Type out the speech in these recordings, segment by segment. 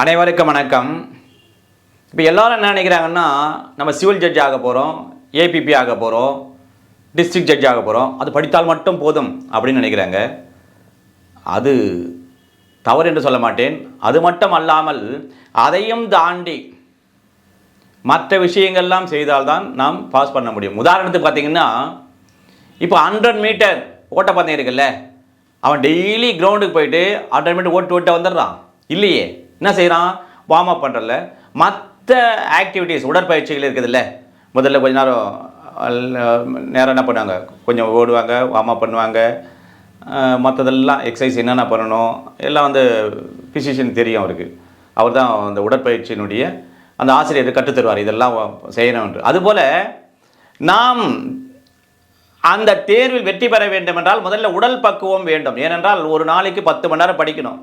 அனைவருக்கும் வணக்கம். இப்போ எல்லாரும் என்ன நினைக்கிறாங்கன்னா, நம்ம சிவில் ஜட்ஜ் ஆக போகிறோம், ஏபிபி ஆக போகிறோம், டிஸ்ட்ரிக்ட் ஜட்ஜ் ஆக போகிறோம், அது படித்தால் மட்டும் போதும் அப்படின்னு நினைக்கிறாங்க. அது தவறு என்று சொல்ல மாட்டேன். அது மட்டும் அல்லாமல் அதையும் தாண்டி மற்ற விஷயங்கள்லாம் செய்தால்தான் நாம் பாஸ் பண்ண முடியும். உதாரணத்துக்கு பார்த்தீங்கன்னா, இப்போ 100 மீட்டர் ஓட்டப்பந்தயம் இருக்குல்ல, அவன் டெய்லி கிரவுண்டுக்கு போயிட்டு 100 மீட்டர் ஓட்டு வந்துடுறான் இல்லையே. என்ன செய்கிறான்? வார்ம் அப் பண்ணுறல மற்ற ஆக்டிவிட்டீஸ் உடற்பயிற்சிகள் இருக்குதுல்ல. முதல்ல கொஞ்ச நேரம் என்ன பண்ணுவாங்க, கொஞ்சம் ஓடுவாங்க, வார்ம் அப் பண்ணுவாங்க, மற்றதெல்லாம் எக்ஸசைஸ் என்னென்ன பண்ணணும் எல்லாம் ஃபிசிஷியன் தெரியும் அவருக்கு. அவர் தான் அந்த உடற்பயிற்சியினுடைய அந்த ஆசிரியர் கற்றுத்தருவார், இதெல்லாம் செய்யணும் என்று. அதுபோல் நாம் அந்த தேர்வில் வெற்றி பெற வேண்டும் என்றால் முதல்ல உடல் பக்குவம் வேண்டும். ஏனென்றால் ஒரு நாளைக்கு 10 மணி நேரம் படிக்கணும்.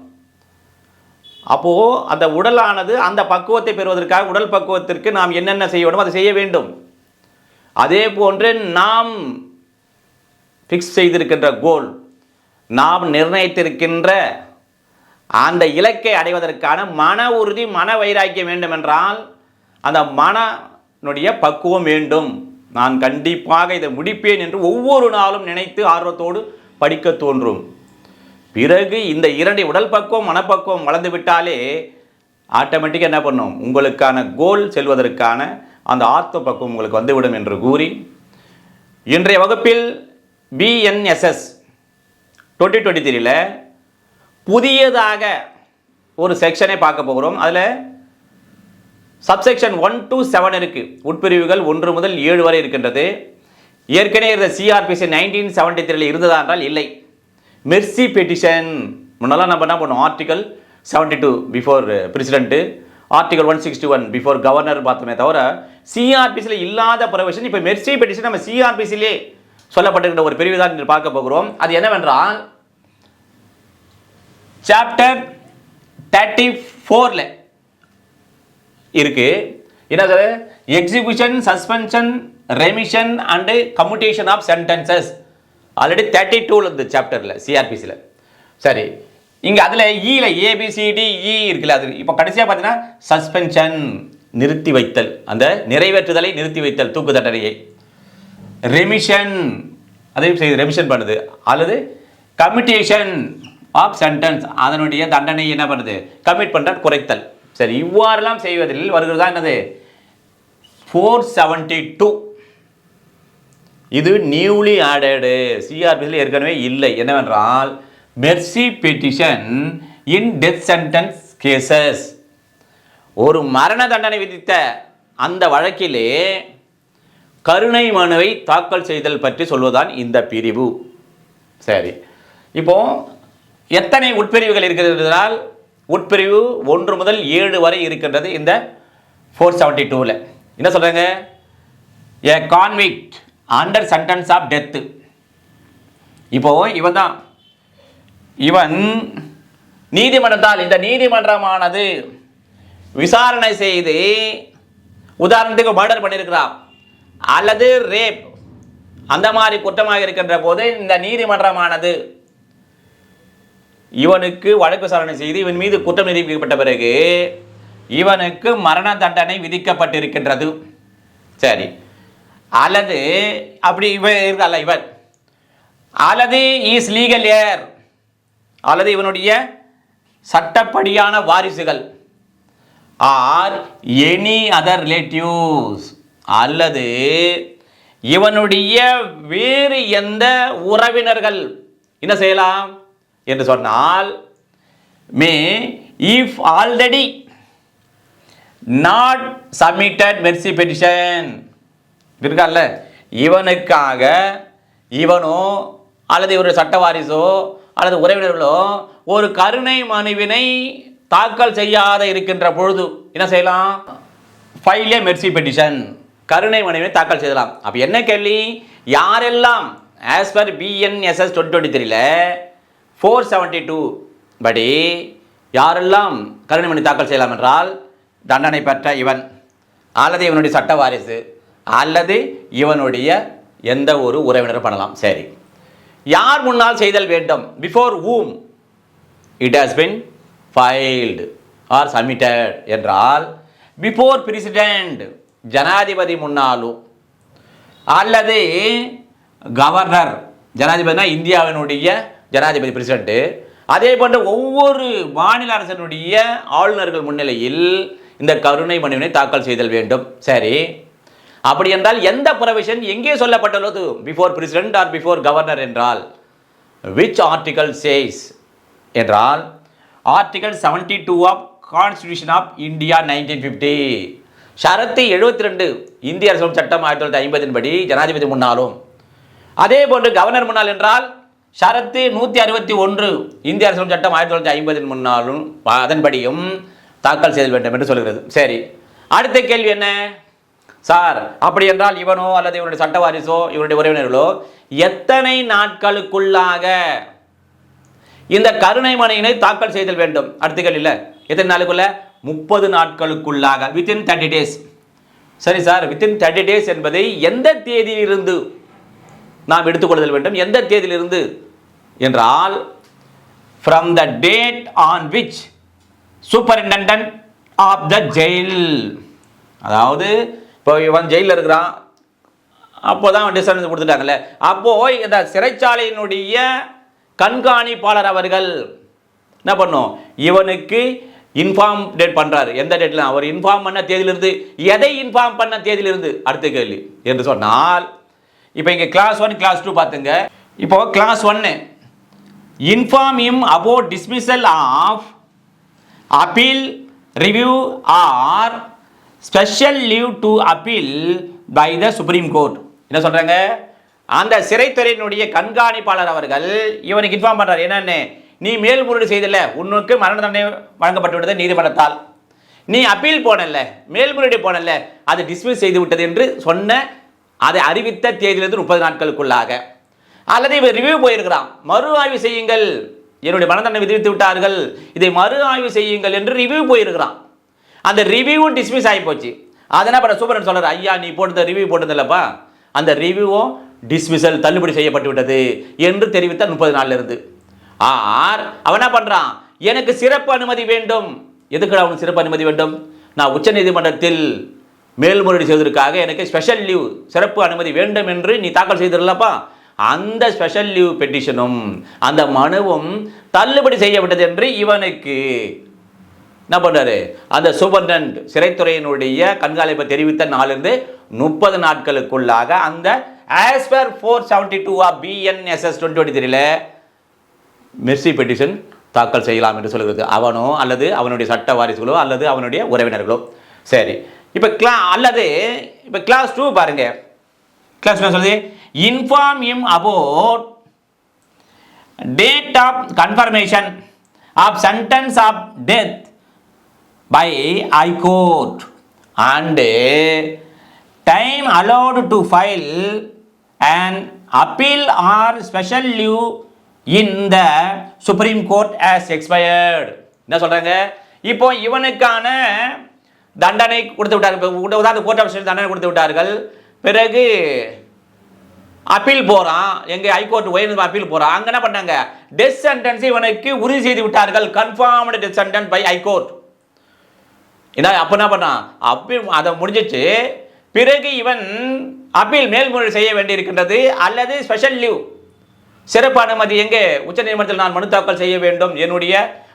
அப்போது அந்த உடலானது அந்த பக்குவத்தை பெறுவதற்காக உடல் பக்குவத்திற்கு நாம் என்னென்ன செய்ய வேண்டுமோ அதை செய்ய வேண்டும். அதே போன்று நாம் ஃபிக்ஸ் செய்திருக்கின்ற கோல், நாம் நிர்ணயித்திருக்கின்ற அந்த இலக்கை அடைவதற்கான மன உறுதி, மன வைராக்கியம் வேண்டும் என்றால் அந்த மனனுடைய பக்குவம் வேண்டும். நான் கண்டிப்பாக இதை முடிப்பேன் என்று ஒவ்வொரு நாளும் நினைத்து ஆர்வத்தோடு படிக்க தோன்றும். பிறகு இந்த இரண்டு உடல் பக்குவம் மனப்பக்குவம் வளர்ந்து விட்டாலே ஆட்டோமேட்டிக்காக என்ன பண்ணும், உங்களுக்கான கோல் செல்வதற்கான அந்த ஆத்ம பக்குவம் உங்களுக்கு வந்துவிடும் என்று கூறி இன்றைய வகுப்பில் பிஎன்எஸ்எஸ் 2023 புதியதாக ஒரு செக்ஷனை பார்க்க போகிறோம். அதில் சப்செக்ஷன் 1 to 7 இருக்குது. உட்பிரிவுகள் 1 முதல் 7 வரை இருக்கின்றது. ஏற்கனவே இருந்த சிஆர்பிசி 1973 இருந்ததா என்றால் இல்லை. மெர்சி பெட்டிஷன் முன்னெல்லாம் நம்ம என்ன பண்ணோம், article 72 before president, article 161 before governor பார்த்தோமே தவிர சிஆர்பிசியில் இல்லாத ப்ரொவிஷன் இப்போ மெர்சி பெட்டிஷன் நம்ம சிஆர்பிசிலே சொல்லப்பட்டிருக்கிற ஒரு பிரிவு தான் பார்க்க போகிறோம். அது என்னவென்றால் சாப்டர் 34 இருக்கு. என்னது? Execution, suspension, remission and commutation of sentences. Already 32 இந்த சாப்டரில் சிஆர்பிசியில். சரி, இங்கே அதில் ஈல ஏபிசிடிஇ இருக்குல்ல, அது இப்போ கடைசியாக பார்த்தீங்கன்னா சஸ்பென்ஷன், நிறுத்தி வைத்தல், அந்த நிறைவேற்றுதலை நிறுத்தி வைத்தல், தூக்கு தண்டனையை. ரெமிஷன், அதையும் செய்து ரெமிஷன் பண்ணுது. அல்லது கம்யூட்டேஷன் ஆஃப் சென்டென்ஸ், அதனுடைய தண்டனை என்ன பண்ணுது, கமிட் பண்ணுற குறைத்தல். சரி, இவ்வாறெல்லாம் செய்வதில் வருகிறதா என்னது 472. இது நியூலி ஆடடு, சிஆர்பிசியில் ஏற்கனவே இல்லை. என்னவென்றால் மெர்சி பெட்டிஷன் இன் டெத் சென்டென்ஸ் கேசஸ். ஒரு மரண தண்டனை விதித்த அந்த வழக்கிலே கருணை மனுவை தாக்கல் செய்தல் பற்றி சொல்வதுதான் இந்த பிரிவு. சரி, இப்போ எத்தனை உட்பிரிவுகள் இருக்கிறது? உட்பிரிவு 1 முதல் 7 வரை இருக்கின்றது இந்த 472. என்ன சொல்றாங்க? A convict under sentence of death. இப்போ இவன் நீதிமன்றத்தால், இந்த நீதிமன்றமானது விசாரணை செய்து, உதாரணத்துக்கு மர்டர் பண்ணியிருக்கிறான் அல்லது ரேப், அந்த மாதிரி குற்றமாக இருக்கின்ற போது இந்த நீதிமன்றமானது இவனுக்கு வழக்கு விசாரணை செய்து இவன் மீது குற்றம் நிரூபிக்கப்பட்ட பிறகு இவனுக்கு மரண தண்டனை விதிக்கப்பட்டிருக்கின்றது. சரி, அல்லது அப்படி இவன் இருக்கல, இவன் அல்லது இஸ் லீகல் ஏர், அல்லது இவனுடைய சட்டப்படியான வாரிசுகள், ஆர் எனி அதர் ரிலேட்டிவ்ஸ், அல்லது இவனுடைய வேறு எந்த உறவினர்கள் என்ன செய்யலாம் என்று சொன்னால், மே if already not submitted Mercy petition இருக்கார்ல, இவனுக்காக இவனோ அல்லது இவருடைய சட்ட வாரிசோ அல்லது உறவினர்களோ ஒரு கருணை மனுவினை தாக்கல் செய்யாத இருக்கின்ற பொழுது என்ன செய்யலாம்? ஃபைல் ஏ மெர்சி பெட்டிஷன், கருணை மனுவினை தாக்கல் செய்யலாம். அப்போ என்ன கேள்வி? யாரெல்லாம் ஆஸ் பர் பிஎன்எஸ்எஸ் 2023 472 படி யாரெல்லாம் கருணை மனு தாக்கல் செய்யலாம் என்றால், தண்டனை பெற்ற இவன் அல்லது இவனுடைய சட்ட வாரிசு அல்லது இவனுடைய எந்த ஒரு உறவினர் பண்ணலாம். சரி, யார் முன்னால் செய்தல் வேண்டும்? Before whom it has been filed. Or submitted என்றால் பிஃபோர் பிரசிடென்ட் ஜனாதிபதி முன்னாலும் அல்லது கவர்னர், ஜனாதிபதினா இந்தியாவினுடைய ஜனாதிபதி பிரசிடென்ட், அதே போன்ற ஒவ்வொரு மாநில அரசனுடைய ஆளுநர்கள் முன்னிலையில் இந்த கருணை மனுவினை தாக்கல் செய்தல் வேண்டும். சரி, அப்படி என்றால் எந்த ப்ரொவிஷன் எங்கே சொல்லப்பட்டுள்ளது? Before president or before governor என்றால் விச் ஆர்டிகல் சேஸ் என்றால் article 72 of constitution of India 1950. ஷரத்து 72 இந்திய அரசியல் சட்டம் 1950 படி ஜனாதிபதி முன்னாலும், அதே போன்று கவர்னர் முன்னால் என்றால் ஷரத்து 161 இந்திய அரசியல் சட்டம் 1950 முன்னாலும் அதன்படியும் தாக்கல் செய்ய வேண்டும் என்று சொல்கிறது. சரி, அடுத்த கேள்வி என்ன சார்? அப்படி என்றால் இவனோ அல்லது இவனுடைய சட்ட வாரிசோ இவனுடைய உறவினர்களோ எத்தனை நாட்களுக்குள்ளாக இந்த கருணை மனுவினை தாக்கல் செய்தல் வேண்டும்? அடுத்த கேள்வி இல்லை, எத்தனை நாளுக்குள்ள? 30 நாட்களுக்குள்ளாக, வித்தின் 30 டேஸ். சரி சார், வித்தின் 30 டேஸ் என்பதை எந்த தேதியிலிருந்து நாம் எடுத்துக்கொள்ளுதல் வேண்டும்? எந்த தேதியிலிருந்து என்றால் from the date on which superintendent of the jail, அதாவது இப்போ இவன் ஜெயிலில் இருக்கிறான், அப்போதான் அவன் டிஸ்டன்ஸ் கொடுத்துட்டாங்கல்ல, அப்போ இந்த சிறைச்சாலையினுடைய கண்காணிப்பாளர் அவர்கள் என்ன பண்ணும்? இவனுக்கு இன்ஃபார்ம் டேட் பண்றாரு. எந்த டேட்ல? அவர் இன்ஃபார்ம் பண்ண தேதியிலிருந்து. எதை இன்ஃபார்ம் பண்ண தேதியிலிருந்து? அடுத்த கேள்வி என்று சொன்னால், இப்போ இங்கே கிளாஸ் 1 கிளாஸ் 2 பார்த்துங்க. இப்போ clause 1 inform him about dismissal of appeal review or special leave to appeal by the Supreme Court. என்ன சொல்றாங்க? அந்த சிறைத்துறையினுடைய கண்காணிப்பாளர் அவர்கள் இவனுக்கு இன்ஃபார்ம் பண்றாரு. என்னன்னு? நீ மேல்முறையீடு செய்தல, உன்னுக்கு மரண தண்டனை வழங்கப்பட்டு விட்டது நீதிமன்றத்தால், நீ அப்பீல் போனல, மேல்முறையீடு போனல, அது டிஸ்மிஸ் செய்து விட்டது என்று சொன்ன அதை அறிவித்த தேதியிலிருந்து 30 நாட்களுக்குள்ளாக, அல்லது இவர் ரிவ்யூ போயிருக்கிறான், மறு ஆய்வு செய்யுங்கள், என்னுடைய மரண தண்டனை விதித்து விட்டார்கள், இதை மறு ஆய்வு செய்யுங்கள் என்று ரிவ்யூ போயிருக்கிறான். அந்த ரிவ்யூவும் டிஸ்மிஸ் ஆகி போச்சு. அதனால் இப்போ சூப்பரன் சொல்றாரு, ஐயா நீ போட்டு ரிவ்யூ போட்டதில்லப்பா, அந்த ரிவ்யூவும் டிஸ்மிசல் தள்ளுபடி செய்யப்பட்டு விட்டது என்று தெரிவித்த 30 நாள்ல இருந்து. ஆர் அவன் என்ன பண்றான்? எனக்கு சிறப்பு அனுமதி வேண்டும். எதுக்கு அவனுக்கு சிறப்பு அனுமதி வேண்டும்? நான் உச்ச நீதிமன்றத்தில் மேல்முறையீடு செய்வதற்காக எனக்கு ஸ்பெஷல் லீவ், சிறப்பு அனுமதி வேண்டும் என்று நீ தாக்கல் செய்திருந்தப்பா, அந்த ஸ்பெஷல் லீவ் பெட்டிஷனும் அந்த மனுவும் தள்ளுபடி செய்யப்பட்டது என்று இவனுக்கு என்ன பண்றாரு? அந்த சூப்பர்டென்ட் சிறைத்துறையினுடைய கண்காணிப்பை தெரிவித்த நாளிலிருந்து 30 நாட்களுக்குள்ளாக அந்த as per 472 of BNSS 2023 Mercy petition தாக்கல் செய்யலாம் என்று சொல்கிறது. அவனோ அல்லது அவனுடைய சட்ட வாரிசுகளோ அல்லது அவனுடைய உறவினர்களோ. சரி, இப்போ கிளாஸ் 2 பாருங்க. கிளாஸ் 2 சொல்லுது, inform him about date of confirmation of sentence of death by High Court and time allowed to file an appeal or special leave in the Supreme Court has expired. என்ன சொல்றாங்க? இப்போ இவனுக்கான தண்டனை கொடுத்து விட்டார்கள். உதாரணத்துக்கு court of தண்டனை கொடுத்து விட்டார்கள். பிறகு அப்பீல் போறான், எங்க ஹைகோர்ட் உயர்நீதிமன்றம் அப்பீல் போறான். அங்க என்ன பண்ணாங்க? டெத் சென்டென்ஸ் இவனுக்கு உறுதி செய்து விட்டார்கள். Confirmed death sentence by High Court. என்ன அப்போ என்ன பண்ணான்? அப்பீல் அதை முடிஞ்சிச்சு. பிறகு இவன் அப்பீல் மேல்முறையீடு செய்ய வேண்டியிருக்கின்றது, அல்லது ஸ்பெஷல் லீவ் சிறப்பு அனுமதி எங்கே உச்ச நீதிமன்றத்தில் நான் மனு தாக்கல் செய்ய வேண்டும் என்னுடைய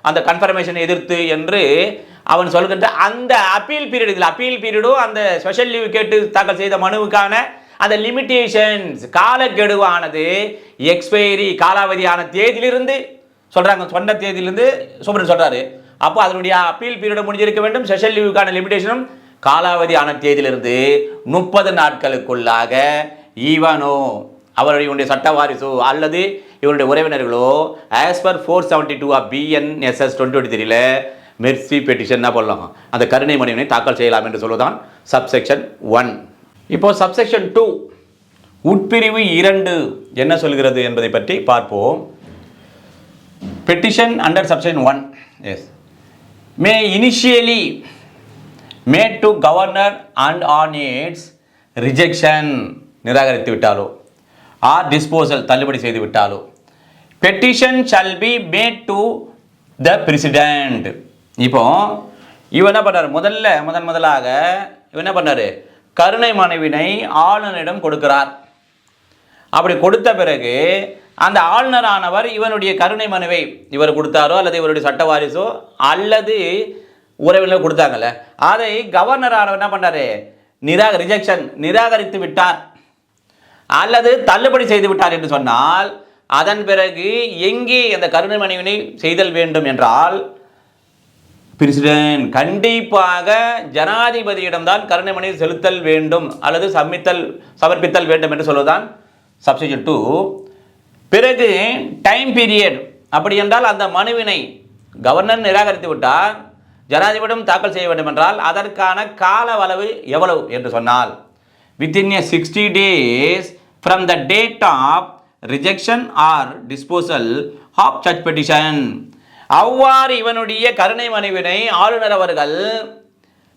அந்த கன்ஃபர்மேஷனை எதிர்த்து என்று அவன் சொல்கின்ற அந்த அப்பீல் பீரியட், இதில் அப்பீல் பீரியடும் அந்த ஸ்பெஷல் லீவ் கேட்டு தாக்கல் செய்த மனுவுக்கான அந்த லிமிட்டேஷன்ஸ் காலக்கெடுவானது எக்ஸ்பைரி காலாவதியான தேதியிலிருந்து சொல்றாங்க, சொன்ன தேதியிலிருந்து சுப்ரீம் சொல்றாரு. அப்போ அதனுடைய அப்பீல் பீரியட் முடிஞ்சிருக்க வேண்டும். ஸ்பெஷல் லீவுக்கான லிமிடேஷனும் காலாவதியான தேதியிலிருந்து 30 நாட்களுக்குள்ளாக இவனோ அவருடைய சட்ட வாரிசோ அல்லது இவனுடைய உறவினர்களோ as per 472 of BNSS 2023 Mercy petition என்ன பண்ணலாம்? அந்த கருணை மனுவினை தாக்கல் செய்யலாம் என்று சொல்வதுதான் சப்செக்ஷன் 1. இப்போ சப்செக்ஷன் 2 உட்பிரிவு 2 என்ன சொல்கிறது என்பதை பற்றி பார்ப்போம். Petition under subsection 1 as may initially made to governor and on its rejection நிராகரித்து விட்டாலோ or disposal தள்ளுபடி செய்து விட்டாலோ petition shall be made to the president இப்போ இவன் என்ன பண்ணார், முதலாக இவன் என்ன பண்ணார், கருணை மனுவினை ஆளுநரிடம் கொடுக்கிறார். அப்படி கொடுத்த பிறகு அந்த ஆளுநரானவர் இவனுடைய கருணை மனுவை இவர் கொடுத்தாரோ அல்லது இவருடைய சட்ட வாரிசோ அல்லது உறவினர் கொடுத்தாங்கல்ல, அதை கவர்னரானவர் என்ன பண்ணாரு, நிராகரித்து விட்டார் அல்லது தள்ளுபடி செய்து விட்டார் என்று சொன்னால், அதன் பிறகு எங்கே அந்த கருணை மனுவினை செய்தல் வேண்டும் என்றால், பிரசிடென்ட் கண்டிப்பாக ஜனாதிபதியிடம்தான் கருணை மனு செலுத்தல் வேண்டும் அல்லது சமர்ப்பித்தல் வேண்டும் என்று சொல்வதுதான் சப்ஸ்டிட்யூட் 2. பிறகு டைம் பீரியட், அப்படி என்றால் அந்த மனுவினை கவர்னர் நிராகரித்து விட்டார், ஜனாதிபதியிடம் தாக்கல் செய்ய வேண்டும் என்றால் அதற்கான கால அளவு எவ்வளவு என்று சொன்னால், within a 60 days from the date of rejection or disposal of such petition. அவ்வாறு இவனுடைய கருணை மனுவினை ஆளுநர் அவர்கள்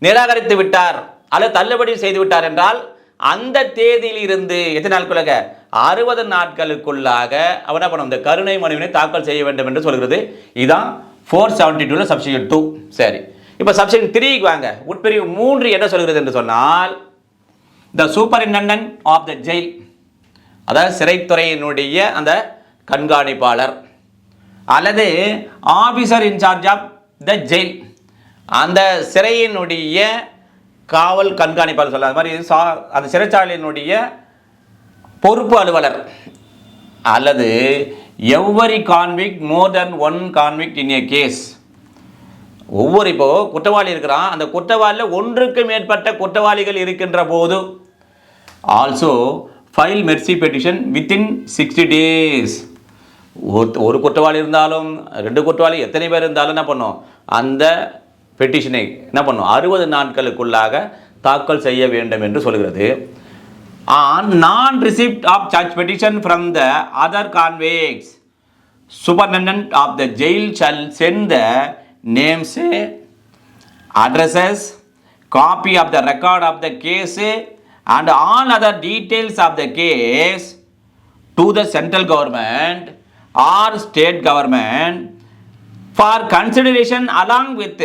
நிராகரித்து விட்டார் அல்லது தள்ளுபடி செய்து விட்டார் என்றால், அந்த தேதியில் இருந்து எத்தனை நாட்களுக்கு, 60 நாட்களுக்குள்ளாக அவன் என்ன பண்ணும், இந்த கருணை மனுவினை தாக்கல் செய்ய வேண்டும் என்று சொல்கிறது. இதுதான் 472 சப்ஸ்டிட்யூட் 2. சரி, இப்போ சப்ஸ்டிட்யூட் 3க்கு வாங்க. உட்பிரிவு 3 என்ன சொல்கிறது என்று சொன்னால், the superintendent of the jail, அதாவது சிறைத்துறையினுடைய அந்த கண்காணிப்பாளர் அல்லது officer in charge of the jail, அந்த சிறையினுடைய காவல் கண்காணிப்பாளர் சொல்ல மாதிரி அந்த சிறைச்சாலையினுடைய பொறுப்பு அலுவலர் அல்லது எவ்வரி கான்விக்ட் மோர் தென் ஒன் கான்விக்ட் இன் ஏ கேஸ். ஒவ்வொரு இப்போ குற்றவாளி இருக்கிறான், அந்த குற்றவாளியில் ஒன்றுக்கு மேற்பட்ட குற்றவாளிகள் இருக்கின்ற போது also file Mercy petition within 60 days. ஒரு குற்றவாளி இருந்தாலும் 2 குற்றவாளி எத்தனை பேர் இருந்தாலும் என்ன பண்ணும், அந்த பெட்டிஷனை என்ன பண்ணும், 60 நாட்களுக்குள்ளாக தாக்கல் செய்ய வேண்டும் என்று சொல்கிறது. ஆன் நான் ரிசிப்ட் ஆஃப் சர்ச் petition from the other convicts, superintendent of the jail shall send the names, addresses, copy of the record of the case and all other details of the case to the central government or state government for consideration along with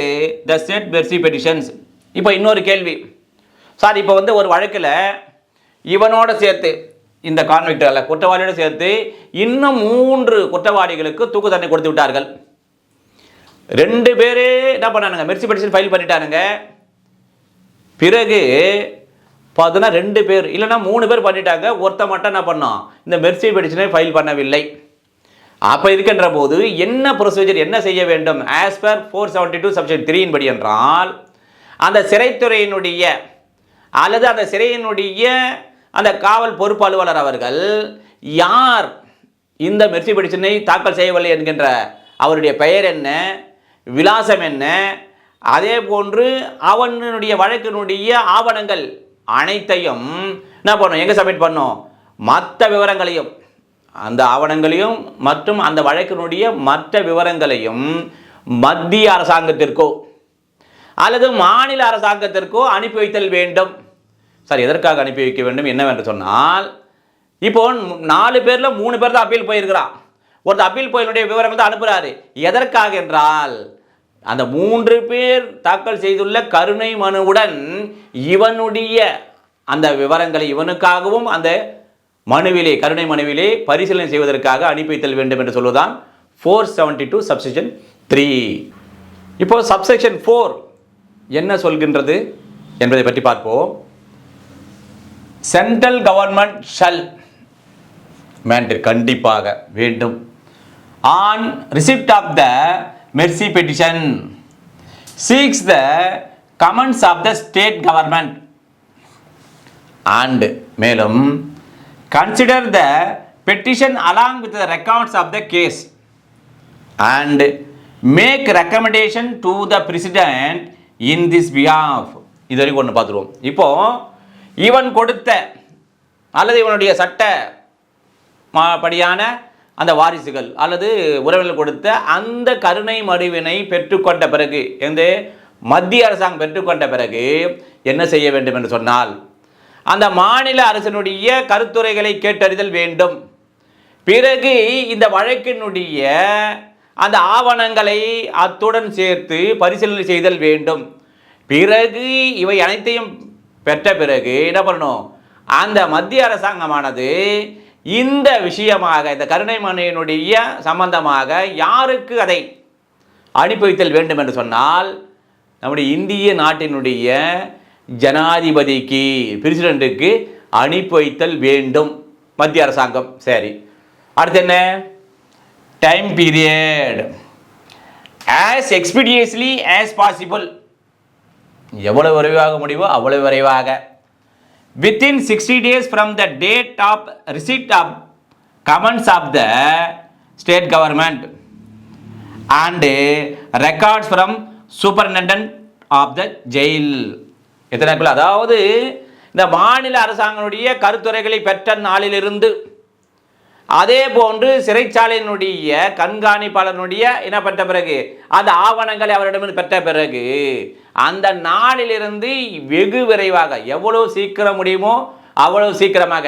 the said mercy petitions. இப்போ இன்னொரு கேள்வி sir, இப்போ ஒரு வழக்கில் இவனோட சேர்த்து இந்த convict குற்றவாளியோட சேர்த்து இன்னும் 3 குற்றவாளிகளுக்கு தூக்கு தண்டனை கொடுத்து விட்டார்கள். 2 பேரே என்ன பண்ணானுங்க, மெர்சி பெட்டிஷன் ஃபைல் பண்ணிட்டானுங்க. பிறகு பார்த்தோன்னா 2 பேர் இல்லைன்னா 3 பேர் பண்ணிட்டாங்க, ஒருத்த மட்டும் என்ன பண்ணோம், இந்த மெர்சி பெட்டிஷனை ஃபைல் பண்ணவில்லை. அப்போ இருக்கின்ற போது என்ன ப்ரொசீஜர், என்ன செய்ய வேண்டும் ஆஸ் பர் 472 சப்ஸ்டிட்யூட் 3 படி என்றால், அந்த சிறைத்துறையினுடைய அல்லது அந்த சிறையினுடைய அந்த காவல் பொறுப்பு அலுவலர் அவர்கள் யார் இந்த மெர்சி பெட்டிஷனை தாக்கல் செய்யவில்லை என்கின்ற அவருடைய பெயர் என்ன, விலாசம் என்ன, அதே போன்று அவனுடைய வழக்கினுடைய ஆவணங்கள் அனைத்தையும் என்ன பண்ணும், எங்கே சப்மிட் பண்ணும், மற்ற விவரங்களையும் அந்த ஆவணங்களையும் மற்றும் அந்த வழக்கினுடைய மற்ற விவரங்களையும் மத்திய அரசாங்கத்திற்கோ அல்லது மாநில அரசாங்கத்திற்கோ அனுப்பி வைத்தல் வேண்டும். சார், எதற்காக அனுப்பி வைக்க வேண்டும் என்னவென்று சொன்னால், இப்போ 4 பேரில் 3 பேர் தான் அப்பீல் போயிருக்கிறான். ஒருத்தர் அப்பீல் போயினுடைய விவரங்கள் தான் அனுப்புகிறாரு. எதற்காக என்றால், அந்த 3 பேர் தாக்கல் செய்துள்ள கருணை மனுவுடன் இவனுடைய அந்த விவரங்களை இவனுக்காகவும் அந்த மனுவிலே கருணை மனுவிலே பரிசீலனை செய்வதற்காக அனுப்பி வைத்தல் வேண்டும் என்று சொல்வதுதான் 472 சப்செக்ஷன் 3. இப்போ சப்செக்ஷன் 4 என்ன சொல்கின்றது என்பதை பற்றி பார்ப்போம். சென்ட்ரல் கவர்மெண்ட் ஷல் மேண்டேட், கண்டிப்பாக வேண்டும், on receipt of the mercy petition seeks the comments of the state government and மேலும் consider the petition along with the records of the case and make recommendation to the president in this behalf. இது வரைக்கும் ஒன்று பார்த்துருவோம். இப்போ இவன் கொடுத்த அல்லது இவனுடைய சட்ட படியான அந்த வாரிசுகள் அல்லது உறவினர்கள் கொடுத்த அந்த கருணை மனுவினை பெற்றுக்கொண்ட பிறகு, மத்திய அரசாங்கம் பெற்றுக்கொண்ட பிறகு என்ன செய்ய வேண்டும் என்று சொன்னால், அந்த மாநில அரசினுடைய கருத்துரைகளை கேட்டறிதல் வேண்டும். பிறகு இந்த வழக்கினுடைய அந்த ஆவணங்களை அத்துடன் சேர்த்து பரிசீலனை செய்தல் வேண்டும். பிறகு இவை அனைத்தையும் பெற்ற பிறகு என்ன பண்ணணும், அந்த மத்திய அரசாங்கமானது இந்த விஷயமாக இந்த கருணை மனுவினுடைய சம்பந்தமாக யாருக்கு அதை அனுப்பி வைத்தல் வேண்டும் என்று சொன்னால் நம்முடைய இந்திய நாட்டினுடைய ஜனாதிபதிக்கு, பிரசிடென்ட்டுக்கு அனுப்பி வைத்தல் வேண்டும் மத்திய அரசாங்கம். சரி, அடுத்து என்ன, time period as expeditiously as possible, எவ்வளவு விரைவாக முடியுமோ அவ்வளவு விரைவாக. within 60 days from the date of receipt of comments of the state government and records from superintendent of the jail. எத்தனை, அதாவது இந்த மாநில அரசாங்கனுடைய கருத்துரைகளை பெற்ற நாளிலிருந்து, அதே போன்று சிறைச்சாலையினுடைய கண்காணிப்பாளனுடைய என்ன பெற்ற பிறகு, அந்த ஆவணங்களை அவரிடமிருந்து பெற்ற பிறகு, அந்த நாளிலிருந்து வெகு விரைவாக எவ்வளவு சீக்கிரம் முடியுமோ அவ்வளவு சீக்கிரமாக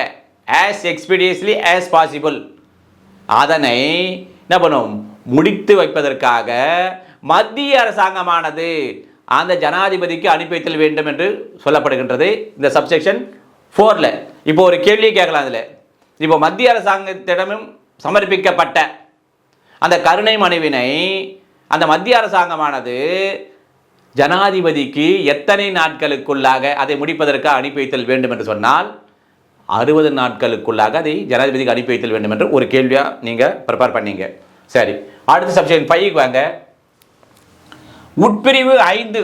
as expeditiously as possible அதனை என்ன பண்ணும், முடித்து வைப்பதற்காக மத்திய அரசாங்கமானது அந்த ஜனாதிபதிக்கு அனுப்பி வைத்தல் வேண்டும் என்று சொல்லப்படுகின்றது இந்த சப்செக்ஷன் 4ல். இப்போ ஒரு கேள்வியை கேட்கலாம். அதில் இப்போ மத்திய அரசாங்கத்திடமும் சமர்ப்பிக்கப்பட்ட அந்த கருணை மனுவினை அந்த மத்திய அரசாங்கமானது ஜனாதிபதிக்கு எத்தனை நாட்களுக்குள்ளாக அதை முடிப்பதற்காக அனுப்பி வைத்தல் வேண்டும் என்று சொன்னால் 60 நாட்களுக்குள்ளாக அதை ஜனாதிபதிக்கு அனுப்பி வைத்தல் வேண்டும் என்று ஒரு கேள்வியாக நீங்கள் ப்ரிப்பேர் பண்ணீங்க. சரி, அடுத்த சப்செக்ஷன் 5க்கு வாங்க. உட்பிரிவு 5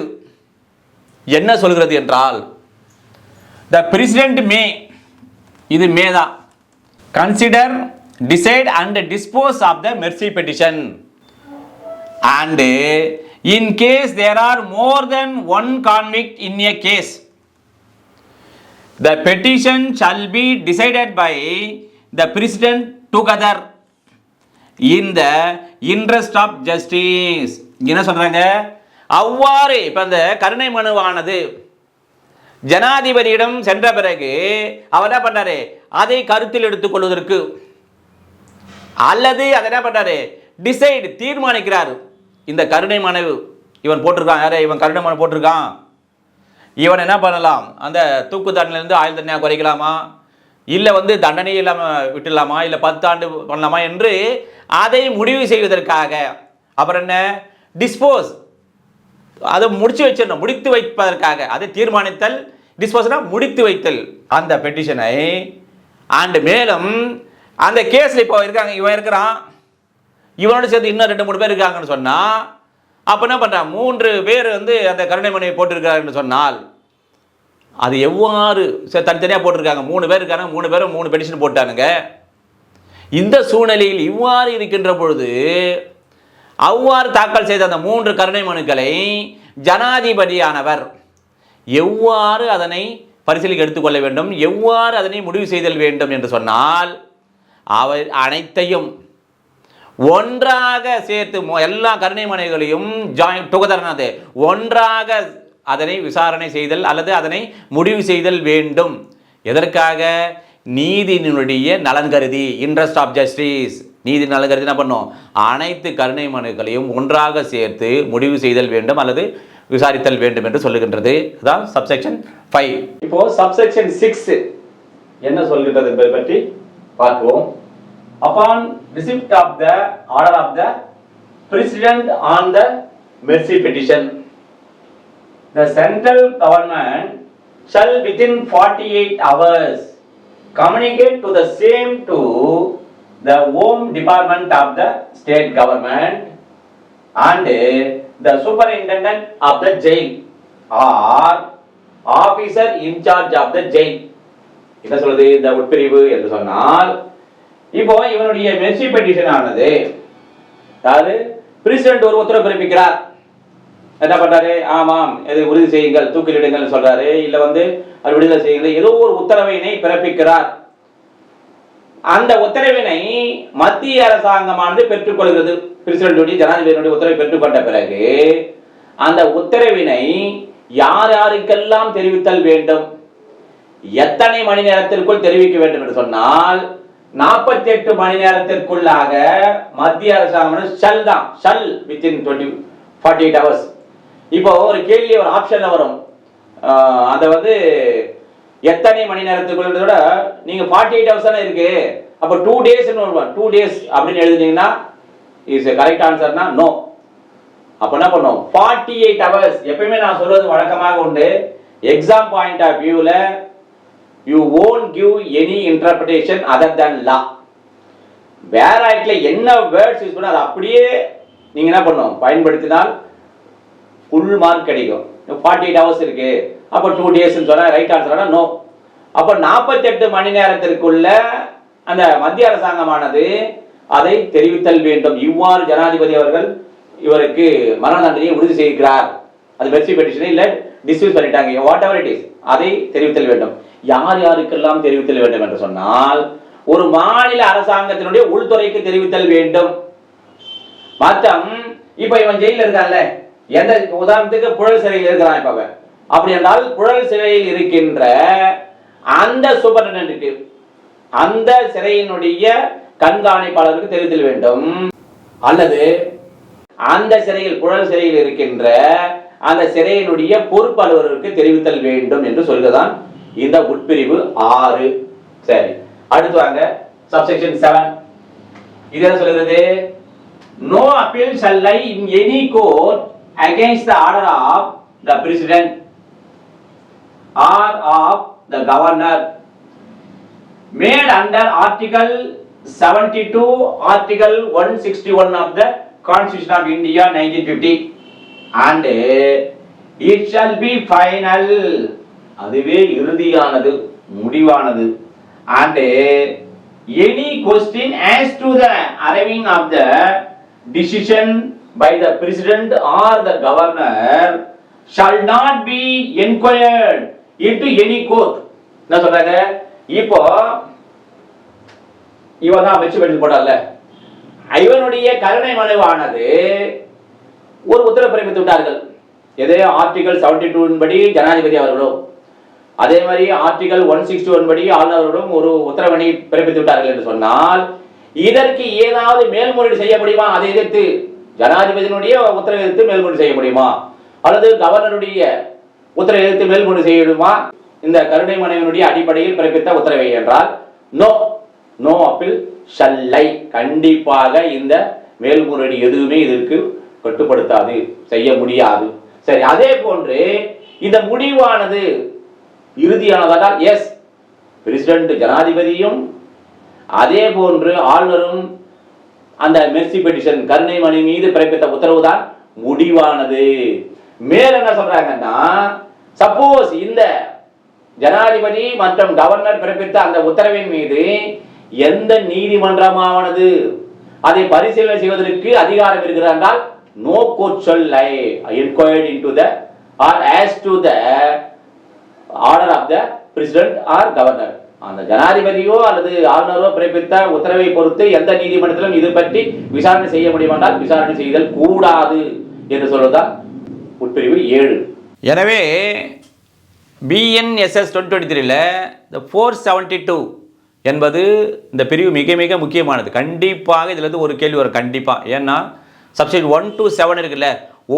என்ன சொல்கிறது என்றால், த பிரசிடென்ட் மே, இது மே தான், consider, decide and dispose of the mercy petition and in case there are more than one convict in a case the petition shall be decided by the president together in the interest of justice. என்ன சொல்றாங்க, அவ்வாறு இப்போ அந்த கருணை மனுவானது ஜனாதிபதியிடம் சென்ற பிறகு அவர் என்ன பண்ணாரு, அதை கருத்தில் எடுத்துக்கொள்வதற்கு அல்லது அதை என்ன பண்ணாரு, டிசைட், தீர்மானிக்கிறார். இந்த கருணை மனு இவன் போட்டிருக்கான், யாரு இவன் கருணை மனு போட்டிருக்கான், இவன் என்ன பண்ணலாம், அந்த தூக்கு தண்டனையிலிருந்து ஆயுள் தண்டனையாக குறைக்கலாமா, இல்லை தண்டனை இல்லாமல் விட்டுடலாமா, இல்லை 10 ஆண்டு பண்ணலாமா என்று அதை முடிவு செய்வதற்காக அப்புறம் என்ன, டிஸ்போஸ், அதை முடிச்சு வச்சிடணும், முடித்து வைப்பதற்காக, அதை தீர்மானித்தல், டிஸ்போஸ்னா முடித்து வைத்தல் அந்த பெட்டிஷனை. அண்ட் மேலும் அந்த கேஸில் இப்போ இருக்காங்க, இவன் இருக்கிறான், இவனோட சேர்த்து இன்னும் 2-3 பேர் இருக்காங்கன்னு சொன்னால், அப்போ என்ன பண்ணுறான், 3 பேர் அந்த கருணை மனுவை போட்டிருக்கிறாங்கன்னு சொன்னால் அது எவ்வாறு தனித்தனியாக போட்டிருக்காங்க, 3 பேர் இருக்காங்க, 3 பேரும் 3 பெட்டிஷன் போட்டானுங்க. இந்த சூழ்நிலையில் இவ்வாறு இருக்கின்ற பொழுது அவ்வாறு தாக்கல் செய்த அந்த 3 கருணை மனுக்களை ஜனாதிபதியானவர் எவ்வாறு அதனை பரிசீலிக்க எடுத்துக்கொள்ள வேண்டும், எவ்வாறு அதனை முடிவு செய்தல் வேண்டும் என்று சொன்னால், அவை அனைத்தையும் ஒன்றாக சேர்த்து எல்லா கருணை மனுக்களையும் டுகெதர்னது ஒன்றாக அதனை விசாரணை செய்தல் அல்லது அதனை முடிவு செய்தல் வேண்டும். எதற்காக, நீதியினுடைய நலன் கருதி, இன்ட்ரெஸ்ட் ஆஃப் ஜஸ்டிஸ், நீதி நலன் கருதி என்ன பண்ணும், அனைத்து கருணை மனுக்களையும் ஒன்றாக சேர்த்து முடிவு செய்தல் வேண்டும் அல்லது விசாரித்தல் வேண்டும் என்று சொல்லுகின்றது. அதான் சப்செக்ஷன் 5. இப்போ சப்செக்ஷன் 6 என்ன சொல்கின்றது என்பதை பற்றி பார்ப்போம். Upon receipt of the order of the president on the mercy petition, the central government shall within 48 hours communicate to the same to the Home Department of the state government and the superintendent of the jail or officer in charge of the jail. என்ன சொல்றது இந்த உட்பிரிவு என்று சொன்னால், இப்போ இவனுடைய Mercy petition ஆனது, அதாவது பிரசிடென்ட் ஒரு உத்தரவு பிறப்பிக்கிறார், என்ன பண்றாரு, ஆமாம் இதை உறுதி செய்யுங்கள், தூக்கிலிடுங்கள் சொல்றாரு, இல்ல அது விடுதலை செய்யுங்கள், ஏதோ ஒரு உத்தரவினை பிறப்பிக்கிறார். அந்த உத்தரவினை மத்திய அரசாங்கமானது பெற்றுக்கொள்கிறது. பிரசிடென்ட் ஜனாதிபதியுடைய உத்தரவை பெற்றுக்கொண்ட பிறகு அந்த உத்தரவினை யார் யாருக்கெல்லாம் தெரிவித்தல் வேண்டும், எத்தனை மணி நேரத்திற்குள் தெரிவிக்க வேண்டும் என்று சொன்னால் 48 மணி நேரத்திற்குள்ளாக மத்திய அரசாங்கம் ஷல் தான், ஷல் வித்தின் 48 ஹவர்ஸ். இப்போ ஒரு கேள்வி ஒரு ஆப்ஷன்ல வரும், அதை வந்து எத்தனை மணி நேரத்துக்குள்ளதோட நீங்க 48 ஹவர்ஸ் தானே இருக்கு, அப்போ 2 days 2 days அப்படின்னு எழுதுனீங்கன்னா இஸ் கரெக்ட் ஆன்சர்னா நோ. அப்ப என்ன பண்ணும் 48 ஹவர்ஸ். எப்பயுமே நான் சொல்றது வழக்கமாக உண்டு, எக்ஸாம் பாயிண்ட் ஆஃப் வியூல you won't give any interpretation other than law. வேற ஆக்ட்ல என்ன வேர்ட்ஸ் யூஸ் பண்ண அதை அப்படியே நீங்க என்ன பண்ணும் பயன்படுத்தினால் ஃபுல் மார்க் கிடைக்கும். 48 ஹவர்ஸ் இருக்கு, அப்போ 2 days சொன்னா ரைட் ஆன்சரா நோ. அப்போ 48 மணி நேரத்திற்குள்ள அந்த மத்திய அரசாங்கமானது அதை தெரிவித்தல் வேண்டும். இவ்வாறு ஜனாதிபதி அவர்கள் இவருக்கு மரண தண்டனையை உறுதி செய்கிறார். அது மெர்சி பெட்டிஷனை இல்ல டிஸ்மிஸ் பண்ணிட்டாங்க, வாட் எவர் இட் இஸ், அதை தெரிவித்தல் வேண்டும். யார் யாருக்கெல்லாம் தெரிவித்தல் வேண்டும் என்று சொன்னால், ஒரு மாநில அரசாங்கத்தினுடைய உள்துறைக்கு தெரிவித்தல் வேண்டும். மொத்தம் இப்ப இவன் ஜெயில இருக்கான்ல, எந்த உதாரணத்துக்கு புழல் சிறையில் இருக்கிறான். இப்ப அப்படி என்றால் புழல் சிறையில் இருக்கின்ற அந்த சூப்பரிண்டென்டென்ட், அந்த சிறையினுடைய கண்காணிப்பாளருக்கு தெரிவித்தல் வேண்டும். அல்லது அந்த சிறையில் புழல் சிறையில் இருக்கின்ற அந்த சிறையினுடைய பொறுப்பு அலுவலருக்கு தெரிவித்தல் வேண்டும் என்று சொல்லுதான் இந்த உட்பிரிவு 6. சரி, அடுத்து வாங்க சப்செக்ஷன் 7. இது என்ன சொல்கிறது? No appeal shall lie in any court against the order of the president or of the governor made under article 72, article 161 of the Constitution of India 1950 and it shall be final. அதுவே இறுதியானது, முடிவானது. and any question as to the arriving of the decision by the president or the governor shall not be inquired into any court. என்ன சொல்றாங்க? இப்போ இவன் தான் Mercy petition போட்டார்ல, இவனுடைய கருணை மனுவானது ஒரு உத்தரவு பிறப்பித்து விட்டார்கள். எது? ஆர்டிகல் 72 படி ஜனாதிபதி அவர்களும், அதே மாதிரி ஆர்டிகல் 161 படி ஆளுநர்களும் ஒரு உத்தரவினை பிறப்பித்து விட்டார்கள் என்று சொன்னால், இதற்கு ஏதாவது மேல்முறையீடு செய்ய முடியுமா? அதை எதிர்த்து ஜனாதிபதியினுடைய உத்தரவை எதிர்த்து மேல்முறையீடு செய்ய முடியுமா? அல்லது கவர்னருடைய உத்தரவை எதிர்த்து மேல்முறையீடு செய்ய முடியுமா? இந்த கருணை மனுவினுடைய அடிப்படையில் பிறப்பித்த உத்தரவை என்றால் நோ, நோ அப்பீல் ஷல் லை. கண்டிப்பாக இந்த மேல்முறையீடு எதுவுமே இதற்கு கட்டுப்படுத்தாது, செய்ய முடியாது. சரி, அதே போன்று இந்த முடிவானது இறுதியானதால் எஸ், பிரசிடென்ட் ஜனாதிபதியும் அதே போன்று ஆளுநரும் அந்த மெர்சி பெட்டிஷன் கருணை மனு மீது பிறப்பித்த உத்தரவுதான் முடிவானது. மேல என்ன சொல்றாங்கன்னா, சப்போஸ் இந்த ஜனாதிபதி மற்றும் கவர்னர் பிறப்பித்த அந்த உத்தரவின் மீது எந்த நீதிமன்றமானது அதை பரிசீலனை செய்வதற்கு அதிகாரம் இருக்கிறது என்றால் no court shall lie inquired into the or as to the order of the president or governor. அந்த ஜனாதிபதியோ அல்லது ஆளுநரோ பிறப்பித்த உத்தரவை பொறுத்து எந்த நீதிமன்றத்திலும் இது பற்றி விசாரணை செய்ய முடியும் என்றால் விசாரணை செய்தல் கூடாது என்று சொல்வதுதான் உட்பிரிவு 7. எனவே BNSS 2023ல இந்த 472 என்பது இந்த பிரிவு மிக மிக முக்கியமானது. கண்டிப்பாக இதுல இருந்து ஒரு கேள்வி வரும் கண்டிப்பா. ஏன்னா சப்செக்ஷன் 1 to 7 இருக்குல்ல,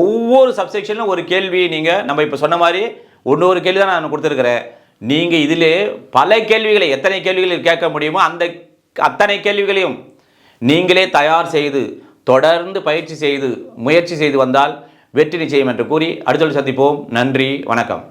ஒவ்வொரு சப்செக்ஷன்லும் ஒரு கேள்வி நீங்கள் நம்ம இப்போ சொன்ன மாதிரி ஒன்று கேள்வி தான் நான் கொடுத்துருக்கிறேன். நீங்கள் இதிலே பல கேள்விகளை, எத்தனை கேள்விகள் கேட்க முடியுமோ அந்த அத்தனை கேள்விகளையும் நீங்களே தயார் செய்து தொடர்ந்து பயிற்சி செய்து முயற்சி செய்து வந்தால் வெற்றி நிச்சயம் என்று கூறி அடுத்த சந்திப்போம். நன்றி, வணக்கம்.